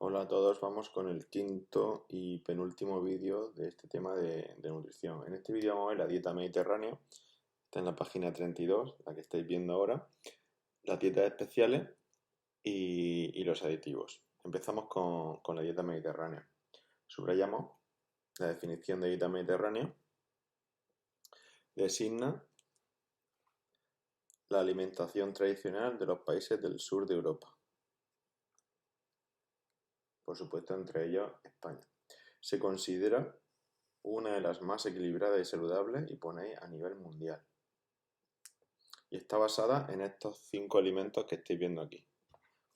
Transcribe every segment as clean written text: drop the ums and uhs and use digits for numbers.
Hola a todos, vamos con el quinto y penúltimo vídeo de este tema de nutrición. En este vídeo vamos a ver la dieta mediterránea, está en la página 32, la que estáis viendo ahora, las dietas especiales y los aditivos. Empezamos con la dieta mediterránea. Subrayamos la definición de dieta mediterránea, designa la alimentación tradicional de los países del sur de Europa, por supuesto entre ellos España. Se considera una de las más equilibradas y saludables y ponéis a nivel mundial. Y está basada en estos 5 alimentos que estáis viendo aquí.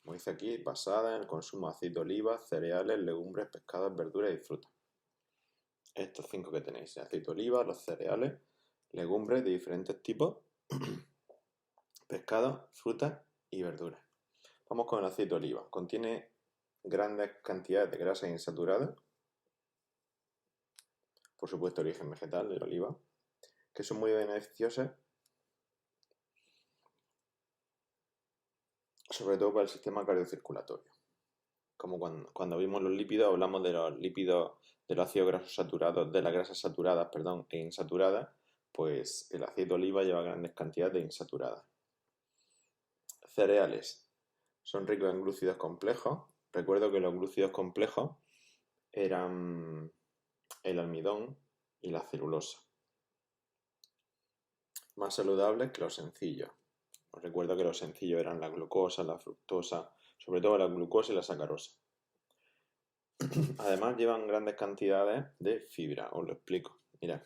Como dice aquí, basada en el consumo de aceite de oliva, cereales, legumbres, pescados, verduras y frutas. Estos 5 que tenéis, el aceite de oliva, los cereales, legumbres de diferentes tipos, pescados, frutas y verduras. Vamos con el aceite de oliva. Contiene grandes cantidades de grasas insaturadas, por supuesto origen vegetal de la oliva, que son muy beneficiosas sobre todo para el sistema cardiocirculatorio. Como cuando vimos los lípidos, hablamos de los lípidos, de los ácidos grasos saturados, de las grasas saturadas, perdón, e insaturadas, pues el aceite de oliva lleva grandes cantidades de insaturadas. Cereales. Son ricos en glúcidos complejos. Recuerdo que los glúcidos complejos eran el almidón y la celulosa. Más saludables que los sencillos. Os recuerdo que los sencillos eran la glucosa, la fructosa, sobre todo la glucosa y la sacarosa. Además llevan grandes cantidades de fibra, os lo explico. Mirad,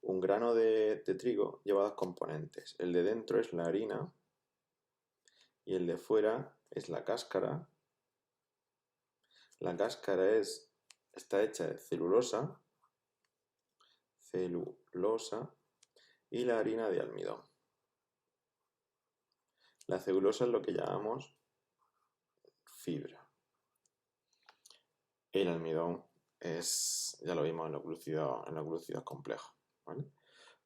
un grano de trigo lleva dos componentes. El de dentro es la harina y el de fuera es la cáscara. La cáscara está hecha de celulosa y la harina de almidón. La celulosa es lo que llamamos fibra. El almidón ya lo vimos en los glúcidos complejos, ¿vale?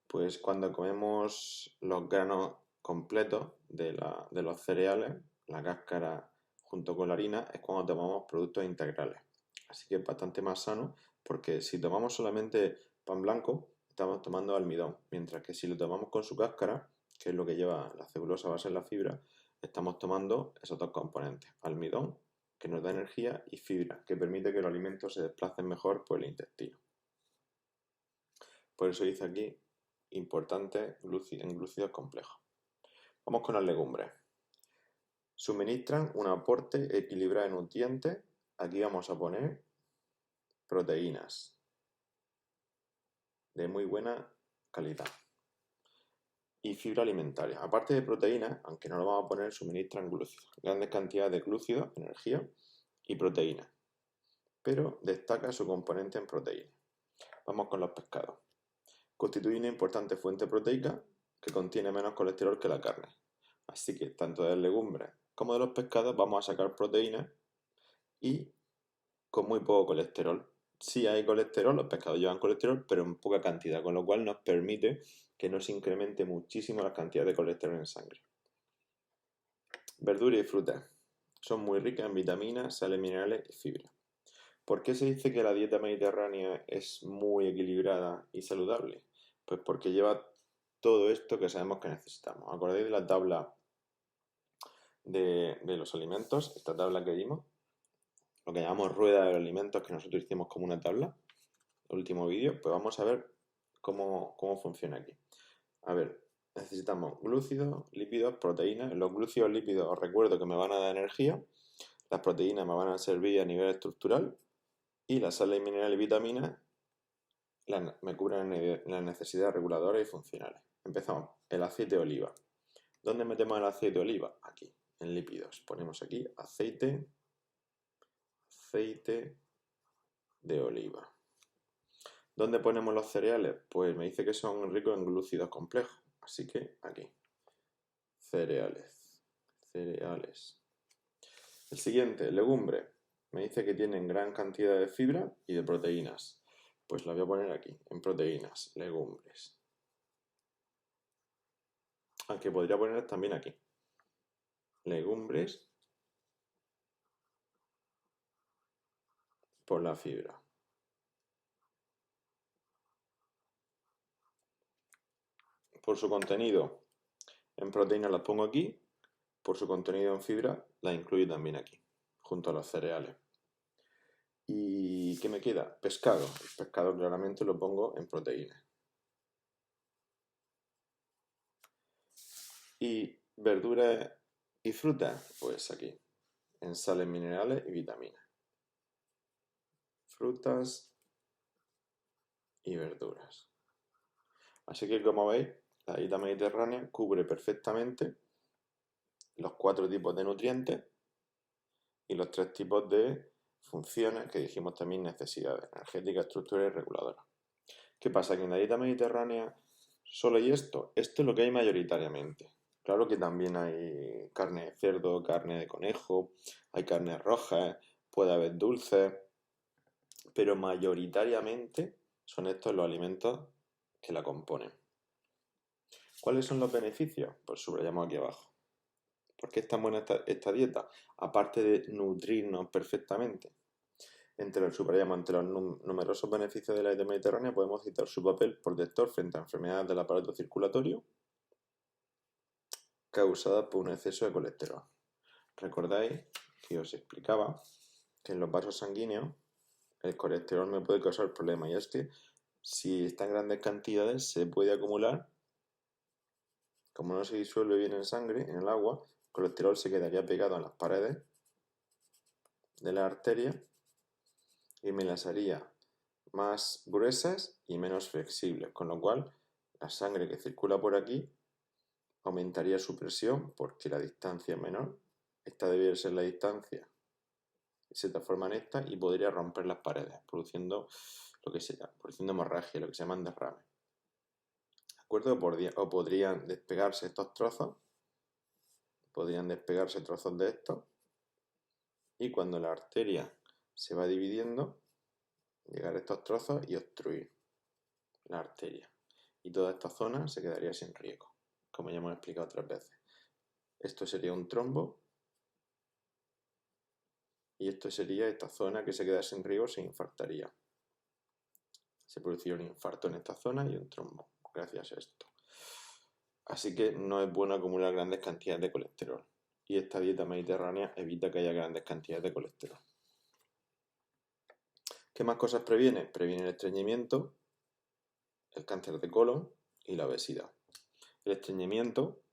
Pues cuando comemos los granos completos de los cereales, la cáscara junto con la harina, es cuando tomamos productos integrales. Así que es bastante más sano porque si tomamos solamente pan blanco, estamos tomando almidón, mientras que si lo tomamos con su cáscara, que es lo que lleva la celulosa base en la fibra, estamos tomando esos dos componentes, almidón, que nos da energía, y fibra, que permite que los alimentos se desplacen mejor por el intestino. Por eso dice aquí importante en glúcidos complejos. Vamos con las legumbres. Suministran un aporte equilibrado de nutrientes. Aquí vamos a poner proteínas de muy buena calidad y fibra alimentaria. Aparte de proteínas, aunque no lo vamos a poner, suministran glúcidos. Grandes cantidades de glúcidos, energía y proteínas. Pero destaca su componente en proteínas. Vamos con los pescados. Constituye una importante fuente proteica que contiene menos colesterol que la carne. Así que tanto de las legumbres como de los pescados vamos a sacar proteínas y con muy poco colesterol. Sí hay colesterol, los pescados llevan colesterol, pero en poca cantidad, con lo cual nos permite que no se incremente muchísimo la cantidad de colesterol en sangre. Verduras y frutas. Son muy ricas en vitaminas, sales minerales y fibra. ¿Por qué se dice que la dieta mediterránea es muy equilibrada y saludable? Pues porque lleva todo esto que sabemos que necesitamos. ¿Acordáis de la tabla de los alimentos? Esta tabla que vimos, lo que llamamos rueda de los alimentos, que nosotros hicimos como una tabla, el último vídeo, pues vamos a ver cómo funciona aquí. A ver, necesitamos glúcidos, lípidos, proteínas. Los glúcidos lípidos os recuerdo que me van a dar energía, las proteínas me van a servir a nivel estructural y las sales minerales y vitaminas me cubren las necesidades reguladoras y funcionales. Empezamos, el aceite de oliva. ¿Dónde metemos el aceite de oliva? Aquí, en lípidos. Ponemos aquí aceite de oliva. ¿Dónde ponemos los cereales? Pues me dice que son ricos en glúcidos complejos. Así que aquí. Cereales. El siguiente, legumbre. Me dice que tienen gran cantidad de fibra y de proteínas. Pues la voy a poner aquí, en proteínas, legumbres. Aunque podría poner también aquí. Legumbres por la fibra. Por su contenido en proteína las pongo aquí, por su contenido en fibra las incluyo también aquí, junto a los cereales. ¿Y qué me queda? Pescado. El pescado claramente lo pongo en proteína. Y verduras y frutas, pues aquí, en sales minerales y vitaminas. Frutas y verduras. Así que, como veis, la dieta mediterránea cubre perfectamente los 4 tipos de nutrientes y los 3 tipos de funciones que dijimos también: necesidades energéticas, estructurales y reguladoras. ¿Qué pasa? Que en la dieta mediterránea solo hay esto. Esto es lo que hay mayoritariamente. Claro que también hay carne de cerdo, carne de conejo, hay carnes rojas, puede haber dulces, pero mayoritariamente son estos los alimentos que la componen. ¿Cuáles son los beneficios? Pues subrayamos aquí abajo. ¿Por qué es tan buena esta dieta? Aparte de nutrirnos perfectamente, entre los numerosos beneficios de la dieta mediterránea podemos citar su papel protector frente a enfermedades del aparato circulatorio causadas por un exceso de colesterol. Recordáis que os explicaba que en los vasos sanguíneos el colesterol me puede causar problemas, y es que si está en grandes cantidades se puede acumular. Como no se disuelve bien en sangre, en el agua, el colesterol se quedaría pegado a las paredes de la arteria y me las haría más gruesas y menos flexibles, con lo cual la sangre que circula por aquí aumentaría su presión porque la distancia es menor. Esta debería ser la distancia y se transforma en esta y podría romper las paredes, produciendo hemorragia, lo que se llaman derrames. ¿De acuerdo? O podrían despegarse estos trozos, podrían despegarse trozos de estos, y cuando la arteria se va dividiendo, llegar a estos trozos y obstruir la arteria. Y toda esta zona se quedaría sin riego, como ya hemos explicado otras veces. Esto sería un trombo y esto sería esta zona que se queda sin riego, se infartaría. Se produciría un infarto en esta zona y un trombo, gracias a esto. Así que no es bueno acumular grandes cantidades de colesterol. Y esta dieta mediterránea evita que haya grandes cantidades de colesterol. ¿Qué más cosas previene? Previene el estreñimiento, el cáncer de colon y la obesidad. El estreñimiento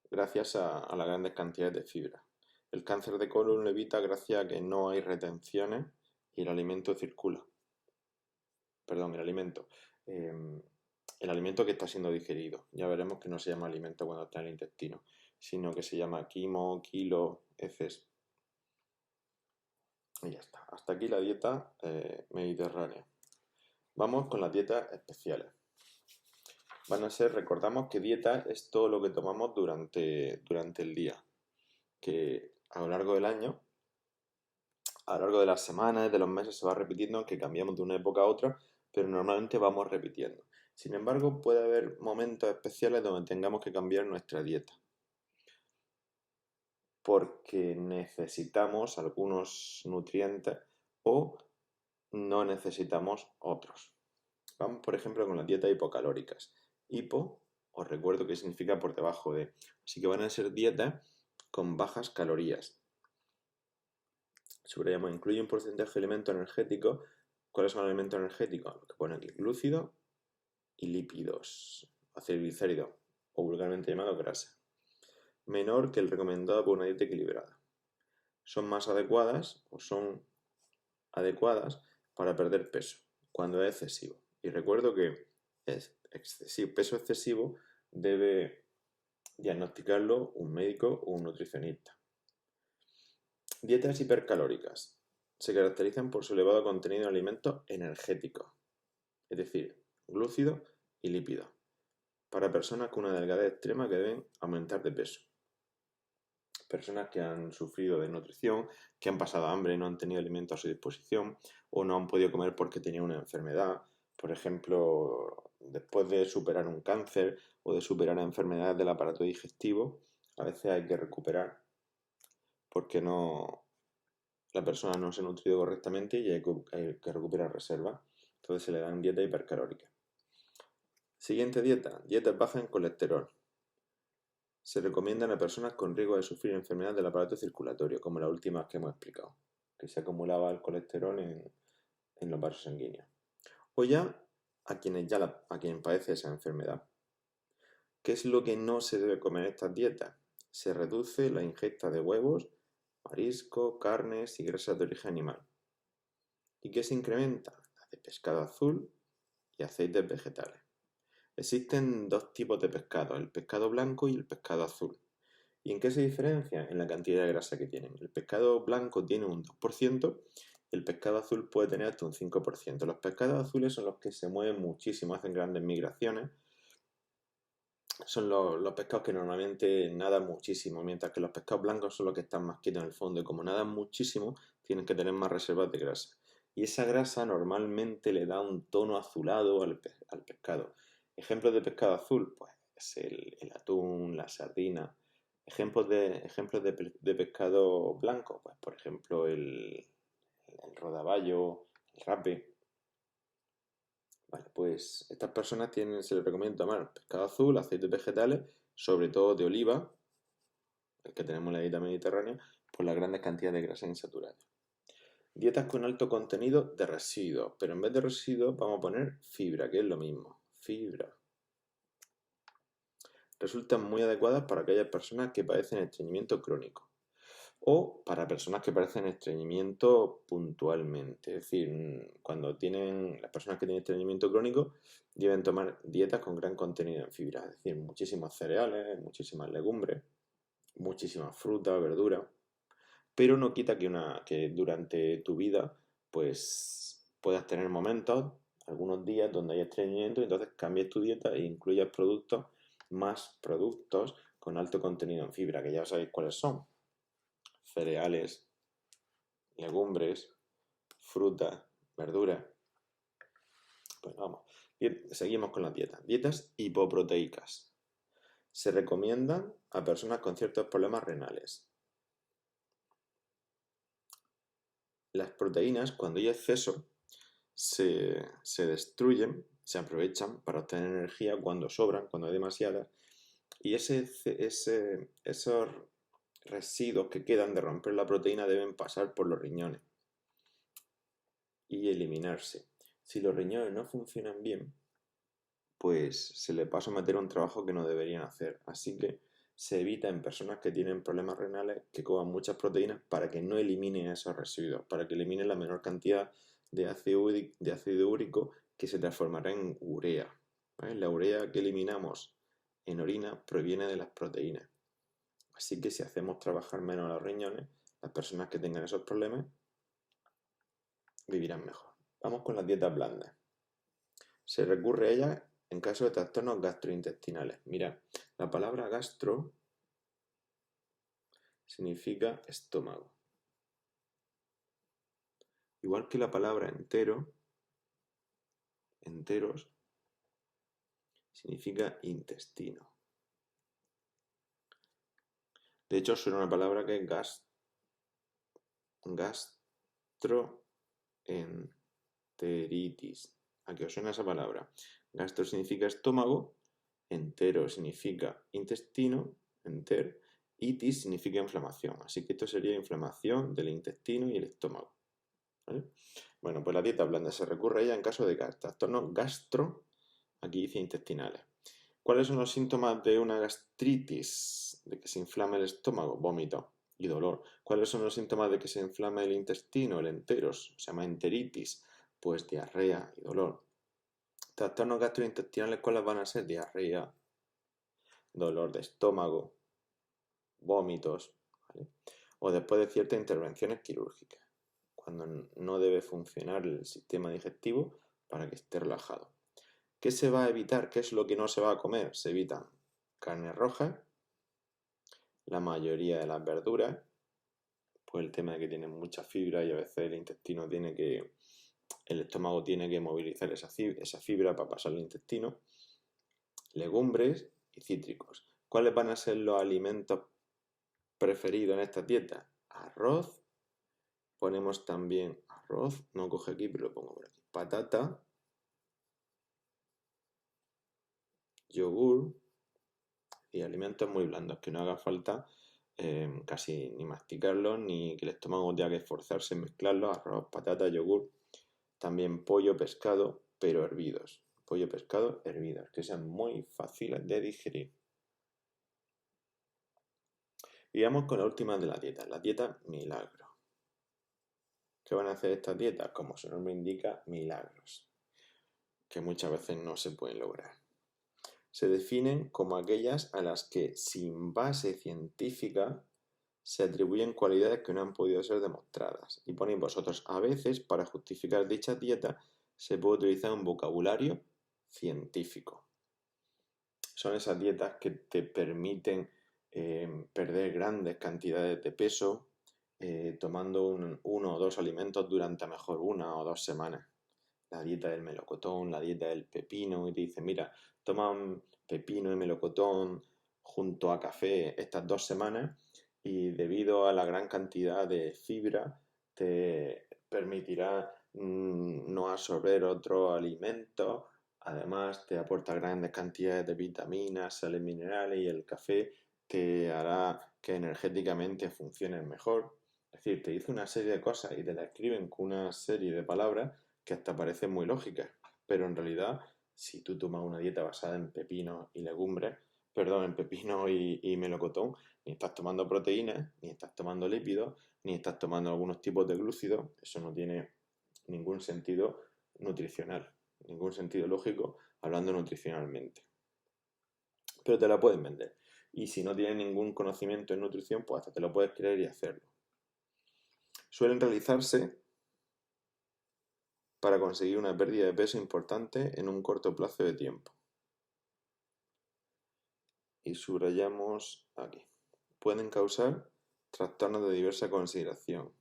gracias a las grandes cantidades de fibra. El cáncer de colon lo evita gracias a que no hay retenciones y el alimento circula. Perdón, el alimento que está siendo digerido. Ya veremos que no se llama alimento cuando está en el intestino, sino que se llama quimo, kilo, heces. Y ya está. Hasta aquí la dieta mediterránea. Vamos con las dietas especiales. Van a ser, recordamos que dieta es todo lo que tomamos durante el día, que a lo largo del año, a lo largo de las semanas, de los meses, se va repitiendo, que cambiamos de una época a otra, pero normalmente vamos repitiendo. Sin embargo, puede haber momentos especiales donde tengamos que cambiar nuestra dieta, porque necesitamos algunos nutrientes o no necesitamos otros. Vamos, por ejemplo, con las dietas hipocalóricas. Hipo, os recuerdo que significa por debajo de. Así que van a ser dietas con bajas calorías. Subrayamos, incluye un porcentaje de elementos energéticos. ¿Cuáles son los elementos energéticos? Los que pone aquí: glúcidos y lípidos, acilglicéridos, o vulgarmente llamado grasa. Menor que el recomendado por una dieta equilibrada. Son más adecuadas o son adecuadas para perder peso cuando es excesivo. Y recuerdo que peso excesivo debe diagnosticarlo un médico o un nutricionista. Dietas hipercalóricas. Se caracterizan por su elevado contenido en alimentos energéticos, es decir, glúcidos y lípidos, para personas con una delgadez extrema que deben aumentar de peso. Personas que han sufrido desnutrición, que han pasado hambre y no han tenido alimentos a su disposición, o no han podido comer porque tenían una enfermedad. Por ejemplo, después de superar un cáncer o de superar enfermedades del aparato digestivo, a veces hay que recuperar porque no la persona no se ha nutrido correctamente y hay que recuperar reservas. Entonces se le dan dieta hipercalórica. Siguiente dieta, dietas bajas en colesterol. Se recomiendan a personas con riesgo de sufrir enfermedades del aparato circulatorio, como la última que hemos explicado, que se acumulaba el colesterol en los vasos sanguíneos. O ya a quienes padecen esa enfermedad. ¿Qué es lo que no se debe comer en estas dietas? Se reduce la ingesta de huevos, marisco, carnes y grasas de origen animal. ¿Y qué se incrementa? La de pescado azul y aceites vegetales. Existen dos tipos de pescado, el pescado blanco y el pescado azul. ¿Y en qué se diferencia? En la cantidad de grasa que tienen. El pescado blanco tiene un 2%, el pescado azul puede tener hasta un 5%. Los pescados azules son los que se mueven muchísimo, hacen grandes migraciones. Son los pescados que normalmente nadan muchísimo, mientras que los pescados blancos son los que están más quietos en el fondo y como nadan muchísimo, tienen que tener más reservas de grasa. Y esa grasa normalmente le da un tono azulado al pescado. Ejemplos de pescado azul, pues el atún, la sardina. Ejemplos de pescado blanco, pues por ejemplo el rodaballo, el rape. Vale, pues estas personas se les recomienda tomar pescado azul, aceites vegetales, sobre todo de oliva, el que tenemos en la dieta mediterránea, por las grandes cantidades de grasa insaturada. Dietas con alto contenido de residuos, pero en vez de residuos vamos a poner fibra, que es lo mismo, fibra. Resultan muy adecuadas para aquellas personas que padecen estreñimiento crónico o para personas que padecen estreñimiento puntualmente. Es decir, las personas que tienen estreñimiento crónico deben tomar dietas con gran contenido en fibra, es decir, muchísimos cereales, muchísimas legumbres, muchísimas frutas, verduras, pero no quita que durante tu vida pues puedas tener momentos, algunos días donde hay estreñimiento y entonces cambies tu dieta e incluyas más productos con alto contenido en fibra, que ya sabéis cuáles son: cereales, legumbres, frutas, verduras. Pues vamos, seguimos con las dietas. Dietas hipoproteicas. Se recomiendan a personas con ciertos problemas renales. Las proteínas, cuando hay exceso, se destruyen, se aprovechan para obtener energía cuando sobran, cuando hay demasiadas. Y esos residuos que quedan de romper la proteína deben pasar por los riñones y eliminarse. Si los riñones no funcionan bien, pues se les va a someter a un trabajo que no deberían hacer. Así que se evita en personas que tienen problemas renales que coman muchas proteínas para que no eliminen esos residuos, para que eliminen la menor cantidad de ácido úrico que se transformará en urea. ¿Vale? La urea que eliminamos en orina proviene de las proteínas. Así que si hacemos trabajar menos los riñones, las personas que tengan esos problemas vivirán mejor. Vamos con las dietas blandas. Se recurre a ellas en caso de trastornos gastrointestinales. Mira, la palabra gastro significa estómago. Igual que la palabra entero, enteros, significa intestino. De hecho, suena una palabra que es gastroenteritis. ¿A qué os suena esa palabra? Gastro significa estómago, entero significa intestino, enter, itis significa inflamación. Así que esto sería inflamación del intestino y el estómago. ¿Vale? Bueno, pues la dieta blanda se recurre a ella en caso de trastornos aquí dice intestinales. ¿Cuáles son los síntomas de una gastritis? De que se inflame el estómago, vómito y dolor. ¿Cuáles son los síntomas de que se inflame el intestino, el enteros? Se llama enteritis, pues diarrea y dolor. Trastornos gastrointestinales, ¿cuáles van a ser? Diarrea, dolor de estómago, vómitos, ¿vale? O después de ciertas intervenciones quirúrgicas, cuando no debe funcionar el sistema digestivo para que esté relajado. ¿Qué se va a evitar? ¿Qué es lo que no se va a comer? Se evitan carne roja, la mayoría de las verduras, pues el tema de que tienen mucha fibra y a veces el estómago tiene que movilizar esa fibra para pasar al intestino, legumbres y cítricos. ¿Cuáles van a ser los alimentos preferidos en esta dieta? Arroz Ponemos también arroz, no coge aquí, pero lo pongo por aquí. Patata, yogur y alimentos muy blandos, que no haga falta casi ni masticarlos, ni que el estómago tenga que esforzarse en mezclarlos. Arroz, patata, yogur. También pollo, pescado, pero hervidos. Pollo, pescado, hervidos, que sean muy fáciles de digerir. Y vamos con la última de la dieta milagro. ¿Qué van a hacer estas dietas? Como su nombre indica, milagros, que muchas veces no se pueden lograr. Se definen como aquellas a las que, sin base científica, se atribuyen cualidades que no han podido ser demostradas. Y ponéis vosotros, a veces, para justificar dichas dietas, se puede utilizar un vocabulario científico. Son esas dietas que te permiten perder grandes cantidades de peso tomando uno o dos alimentos durante a lo mejor 1 o 2 semanas. La dieta del melocotón, la dieta del pepino, y te dicen, mira, toma un pepino y melocotón junto a café estas 2 semanas y debido a la gran cantidad de fibra te permitirá no absorber otros alimentos. Además, te aporta grandes cantidades de vitaminas, sales minerales y el café te hará que energéticamente funciones mejor. Es decir, te dice una serie de cosas y te la escriben con una serie de palabras que hasta parecen muy lógicas, pero en realidad, si tú tomas una dieta basada en pepino y legumbres, perdón, en pepino y melocotón, ni estás tomando proteínas, ni estás tomando lípidos, ni estás tomando algunos tipos de glúcidos, eso no tiene ningún sentido nutricional, ningún sentido lógico hablando nutricionalmente. Pero te la pueden vender. Y si no tienes ningún conocimiento en nutrición, pues hasta te lo puedes creer y hacerlo. Suelen realizarse para conseguir una pérdida de peso importante en un corto plazo de tiempo. Y subrayamos aquí. Pueden causar trastornos de diversa consideración,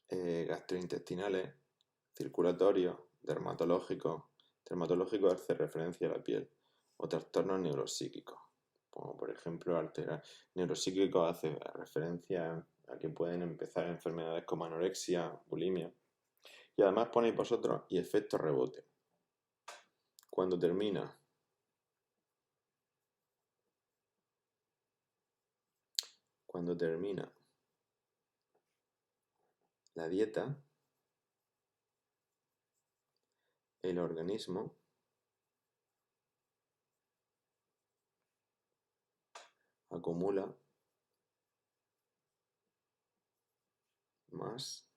gastrointestinales, circulatorios, dermatológicos. Dermatológico hace referencia a la piel, o trastornos neuropsíquicos, como por ejemplo alterar. Neuropsíquicos hace referencia a que pueden empezar enfermedades como anorexia, bulimia. Y además ponéis vosotros y efecto rebote. Cuando termina la dieta, el organismo acumula más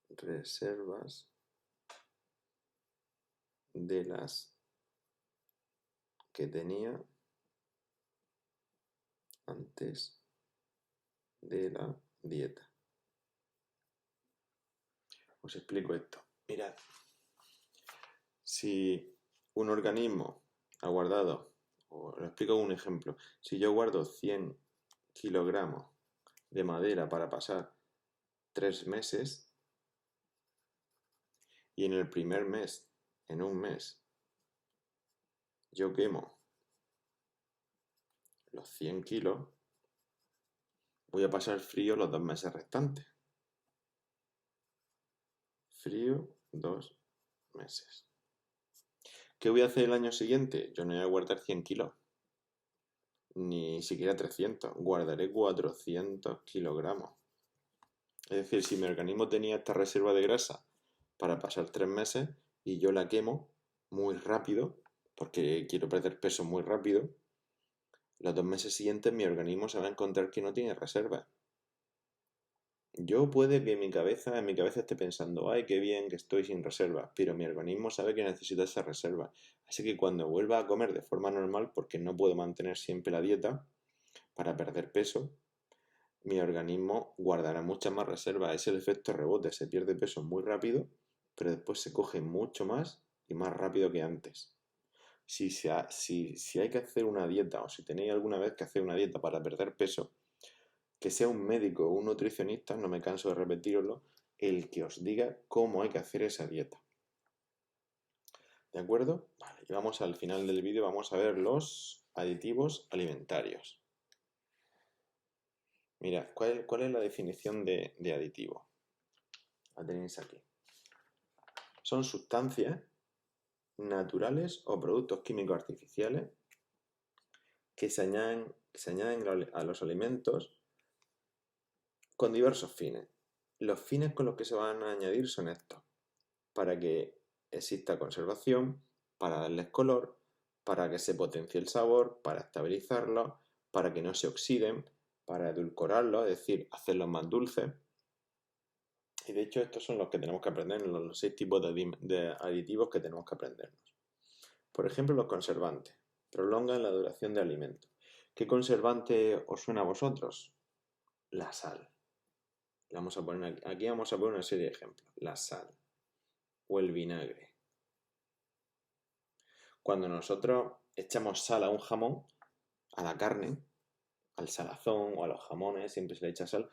reservas de las que tenía antes de la dieta. Os explico esto. Mirad, si un organismo ha guardado, os lo explico con un ejemplo, si yo guardo 100 kilogramos de madera para pasar 3 meses y en el primer mes, en un mes, yo quemo los 100 kilos, voy a pasar frío los 2 meses restantes. Frío 2 meses. ¿Qué voy a hacer el año siguiente? Yo no voy a guardar 100 kilos, ni siquiera 300, guardaré 400 kilogramos. Es decir, si mi organismo tenía esta reserva de grasa para pasar 3 meses y yo la quemo muy rápido, porque quiero perder peso muy rápido, los 2 meses siguientes mi organismo se va a encontrar que no tiene reserva. Yo puede que en mi cabeza esté pensando, ay, qué bien que estoy sin reserva, pero mi organismo sabe que necesita esa reserva. Así que cuando vuelva a comer de forma normal, porque no puedo mantener siempre la dieta para perder peso, mi organismo guardará muchas más reservas. Es el efecto rebote, se pierde peso muy rápido, pero después se coge mucho más y más rápido que antes. Si hay que hacer una dieta o si tenéis alguna vez que hacer una dieta para perder peso, que sea un médico o un nutricionista, no me canso de repetiroslo, el que os diga cómo hay que hacer esa dieta. ¿De acuerdo? Vale, y vamos al final del vídeo, vamos a ver los aditivos alimentarios. Mira, ¿cuál es la definición de aditivo? La tenéis aquí. Son sustancias naturales o productos químicos artificiales que se añaden a los alimentos con diversos fines. Los fines con los que se van a añadir son estos: para que exista conservación, para darles color, para que se potencie el sabor, para estabilizarlos, para que no se oxiden, para edulcorarlos, es decir, hacerlos más dulces. Y de hecho estos son los que tenemos que aprender, los 6 tipos de aditivos que tenemos que aprendernos. Por ejemplo, los conservantes. Prolongan la duración de alimentos. ¿Qué conservante os suena a vosotros? La sal. Aquí vamos a poner una serie de ejemplos. La sal o el vinagre. Cuando nosotros echamos sal a un jamón, a la carne, al salazón o a los jamones, siempre se le echa sal.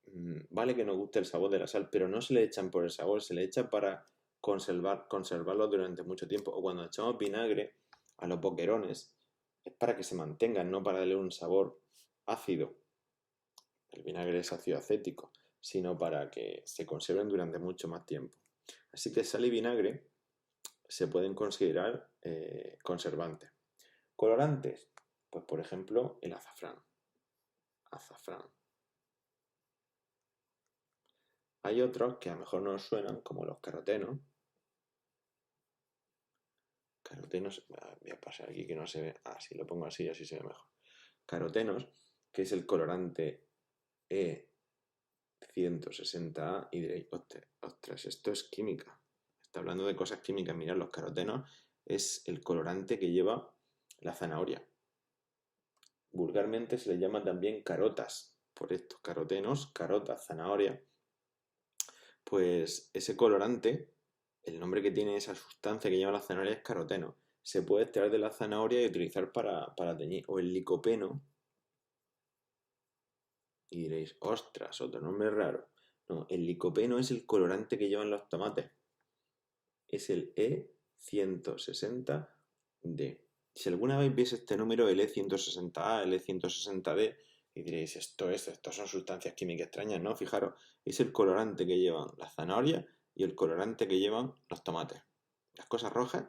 Vale que nos guste el sabor de la sal, pero no se le echan por el sabor, se le echa para conservarlo durante mucho tiempo. O cuando echamos vinagre a los boquerones, es para que se mantengan, no para darle un sabor ácido. El vinagre es ácido acético, sino para que se conserven durante mucho más tiempo. Así que sal y vinagre se pueden considerar conservantes. Colorantes, pues por ejemplo el azafrán. Hay otros que a lo mejor no os suenan, como los carotenos. Voy a pasar aquí que no se ve. Si lo pongo así se ve mejor. Carotenos, que es el colorante E160A, y diréis, ostras, esto es química. Está hablando de cosas químicas. Mirad, los carotenos es el colorante que lleva la zanahoria. Vulgarmente se le llama también carotas, por estos carotenos, carotas, zanahoria. Pues ese colorante, el nombre que tiene esa sustancia que lleva la zanahoria es caroteno. Se puede extraer de la zanahoria y utilizar para teñir. O el licopeno. Y diréis, ostras, otro nombre raro. No, el licopeno es el colorante que llevan los tomates. Es el E160D. Si alguna vez veis este número, el E160A, el E160D, y diréis, estos son sustancias químicas extrañas, ¿no? Fijaros, es el colorante que llevan las zanahorias y el colorante que llevan los tomates. Las cosas rojas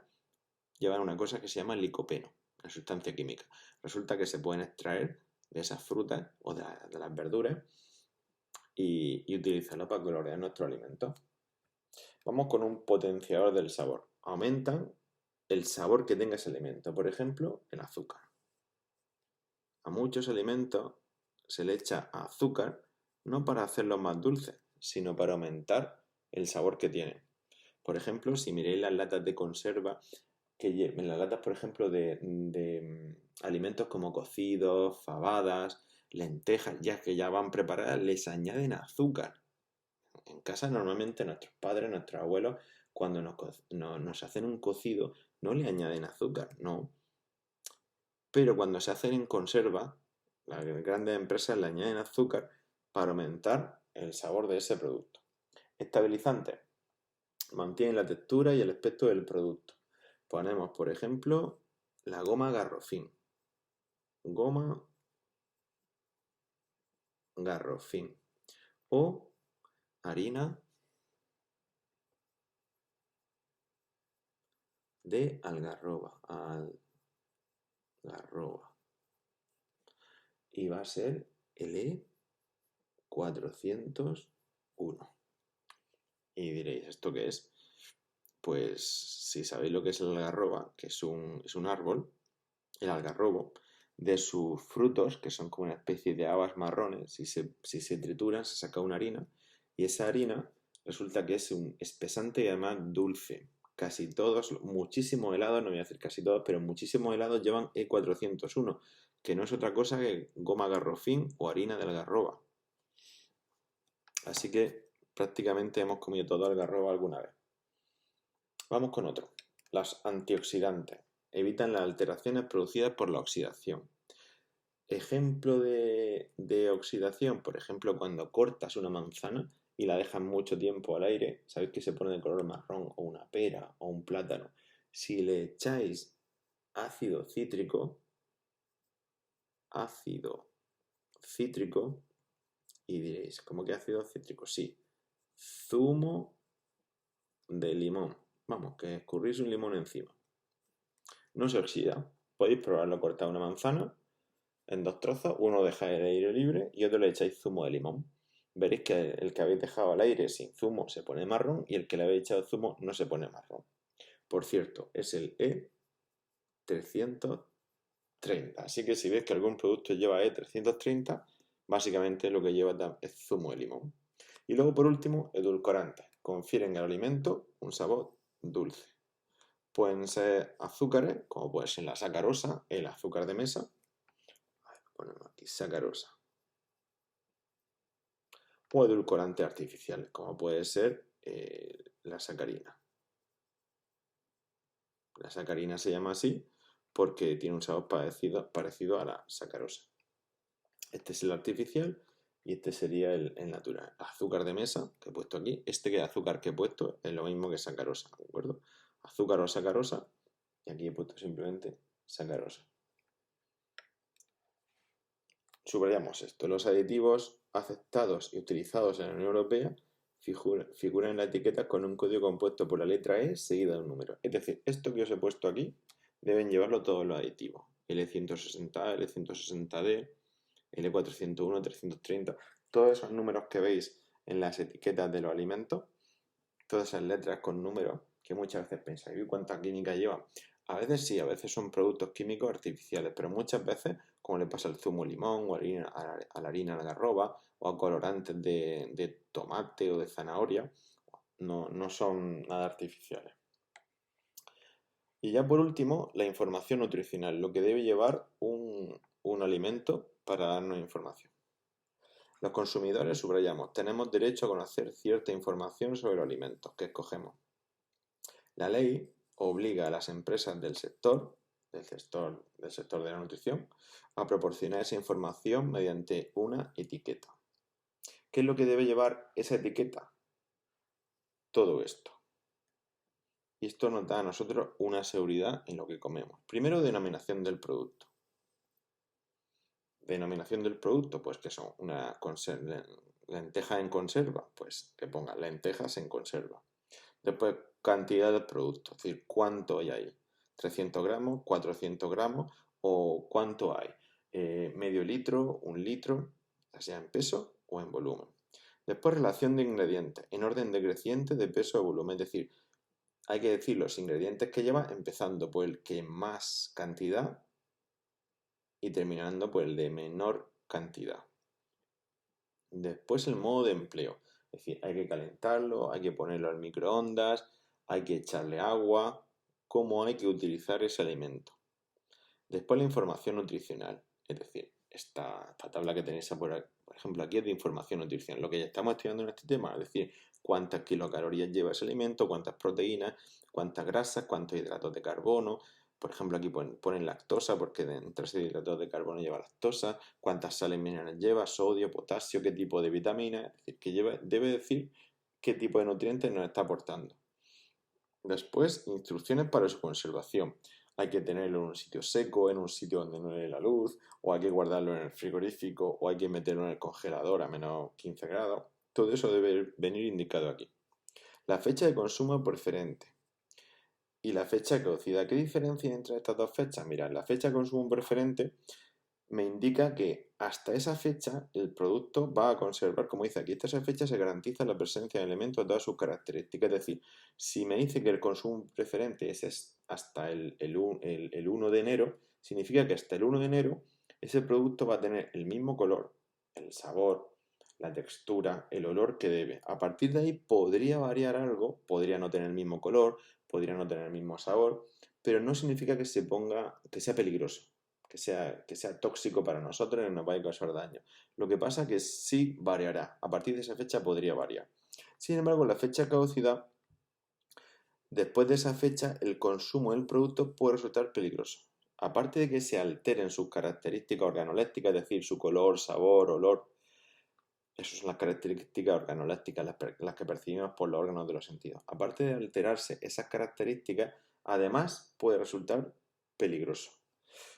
llevan una cosa que se llama licopeno, una sustancia química. Resulta que se pueden extraer de esas frutas o de las verduras y utilizarlo para colorear nuestros alimentos. Vamos con un potenciador del sabor. Aumentan el sabor que tenga ese alimento. Por ejemplo, el azúcar. A muchos alimentos se le echa azúcar no para hacerlos más dulces, sino para aumentar el sabor que tienen. Por ejemplo, si miréis las latas de conserva, en las latas, por ejemplo, de alimentos como cocidos, fabadas, lentejas, ya que ya van preparadas, les añaden azúcar. En casa normalmente nuestros padres, nuestros abuelos, cuando nos hacen un cocido, no le añaden azúcar, no. Pero cuando se hacen en conserva, las grandes empresas le añaden azúcar para aumentar el sabor de ese producto. Estabilizantes. Mantienen la textura y el aspecto del producto. Ponemos, por ejemplo, la goma Garrofín. Goma Garrofín. O harina de algarroba. Y va a ser el E401. Y diréis, ¿esto qué es? Pues si sabéis lo que es el algarroba, que es un árbol, el algarrobo, de sus frutos, que son como una especie de habas marrones, si se trituran se saca una harina, y esa harina resulta que es un espesante y además dulce. Casi todos, muchísimos helados, no voy a decir casi todos, pero muchísimos helados llevan E401, que no es otra cosa que goma garrofín o harina de algarroba. Así que prácticamente hemos comido todo algarroba alguna vez. Vamos con otro. Las antioxidantes. Evitan las alteraciones producidas por la oxidación. Ejemplo de oxidación, por ejemplo, cuando cortas una manzana y la dejas mucho tiempo al aire, sabéis que se pone de color marrón, o una pera, o un plátano. Si le echáis ácido cítrico, Y diréis, ¿cómo que ácido cítrico? Sí, zumo de limón. Vamos, que escurrís un limón encima. No se oxida. Podéis probarlo, cortar una manzana en 2 trozos, uno dejáis al aire libre y otro le echáis zumo de limón. Veréis que el que habéis dejado al aire sin zumo se pone marrón y el que le habéis echado zumo no se pone marrón. Por cierto, es el E330. Así que si ves que algún producto lleva E330, básicamente lo que lleva es zumo de limón. Y luego, por último, edulcorantes. Confieren al alimento un sabor dulce. Pueden ser azúcares, como puede ser la sacarosa, el azúcar de mesa. Ponemos aquí sacarosa. O edulcorantes artificiales, como puede ser la sacarina. La sacarina se llama así porque tiene un sabor parecido a la sacarosa. Este es el artificial y este sería el natural. Azúcar de mesa, que he puesto aquí. Este que es azúcar que he puesto es lo mismo que sacarosa, ¿de acuerdo? Azúcar o sacarosa, y aquí he puesto simplemente sacarosa. Subrayamos esto. Los aditivos aceptados y utilizados en la Unión Europea figuran en la etiqueta con un código compuesto por la letra E seguida de un número. Es decir, esto que os he puesto aquí deben llevarlo todos los aditivos. L160A, L160D, L401, 330, todos esos números que veis en las etiquetas de los alimentos, todas esas letras con números que muchas veces pensáis, ¿y cuánta química llevan? A veces sí, a veces son productos químicos artificiales, pero muchas veces, como le pasa al zumo de limón o a la harina de algarroba o a colorantes de tomate o de zanahoria, no son nada artificiales. Y ya por último, la información nutricional, lo que debe llevar un alimento para darnos información. Los consumidores, subrayamos, tenemos derecho a conocer cierta información sobre los alimentos que escogemos. La ley obliga a las empresas del sector de la nutrición a proporcionar esa información mediante una etiqueta. ¿Qué es lo que debe llevar esa etiqueta? Todo esto. Y esto nos da a nosotros una seguridad en lo que comemos. Primero, denominación del producto. Denominación del producto, pues que son una lenteja en conserva, pues que ponga lentejas en conserva. Después, cantidad del producto, es decir, cuánto hay ahí. 300 gramos, 400 gramos o cuánto hay. Medio litro, 1 litro, ya sea en peso o en volumen. Después, relación de ingredientes, en orden decreciente de peso o volumen, es decir, hay que decir los ingredientes que lleva, empezando por el que más cantidad y terminando por el de menor cantidad. Después el modo de empleo, es decir, hay que calentarlo, hay que ponerlo al microondas, hay que echarle agua, cómo hay que utilizar ese alimento. Después la información nutricional, es decir, esta tabla que tenéis por ejemplo aquí es de información nutricional, lo que ya estamos estudiando en este tema, es decir, cuántas kilocalorías lleva ese alimento, cuántas proteínas, cuántas grasas, cuántos hidratos de carbono. Por ejemplo, aquí ponen lactosa porque entre ese hidratos de carbono lleva lactosa, cuántas sales minerales lleva, sodio, potasio, qué tipo de vitaminas, es decir, que debe decir qué tipo de nutrientes nos está aportando. Después, instrucciones para su conservación. Hay que tenerlo en un sitio seco, en un sitio donde no le dé la luz, o hay que guardarlo en el frigorífico, o hay que meterlo en el congelador a menos 15 grados. Todo eso debe venir indicado aquí. La fecha de consumo preferente y la fecha de caducidad. ¿Qué diferencia hay entre estas dos fechas? Mirad, la fecha de consumo preferente me indica que hasta esa fecha el producto va a conservar, como dice aquí, hasta esa fecha se garantiza la presencia de elementos de todas sus características. Es decir, si me dice que el consumo preferente es hasta el 1 de enero, significa que hasta el 1 de enero ese producto va a tener el mismo color, el sabor, la textura, el olor que debe. A partir de ahí podría variar algo, podría no tener el mismo color, podría no tener el mismo sabor, pero no significa que sea peligroso. Que sea tóxico para nosotros y nos vaya a causar daño. Lo que pasa es que sí variará. A partir de esa fecha podría variar. Sin embargo, la fecha de caducidad, después de esa fecha, el consumo del producto puede resultar peligroso. Aparte de que se alteren sus características organolépticas, es decir, su color, sabor, olor, esas son las características organolépticas, las que percibimos por los órganos de los sentidos. Aparte de alterarse esas características, además puede resultar peligroso.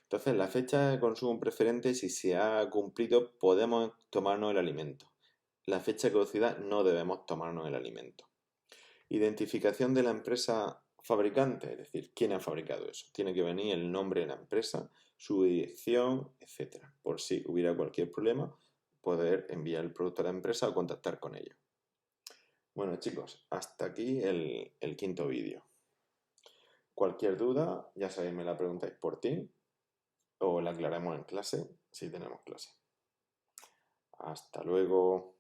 Entonces, la fecha de consumo preferente, si se ha cumplido, podemos tomarnos el alimento. la fecha de caducidad no debemos tomarnos el alimento. Identificación de la empresa fabricante, es decir, quién ha fabricado eso. Tiene que venir el nombre de la empresa, su dirección, etc. Por si hubiera cualquier problema, poder enviar el producto a la empresa o contactar con ellos. Bueno, chicos, hasta aquí el quinto vídeo. Cualquier duda, ya sabéis, me la preguntáis por ti o la aclaramos en clase si tenemos clase. Hasta luego.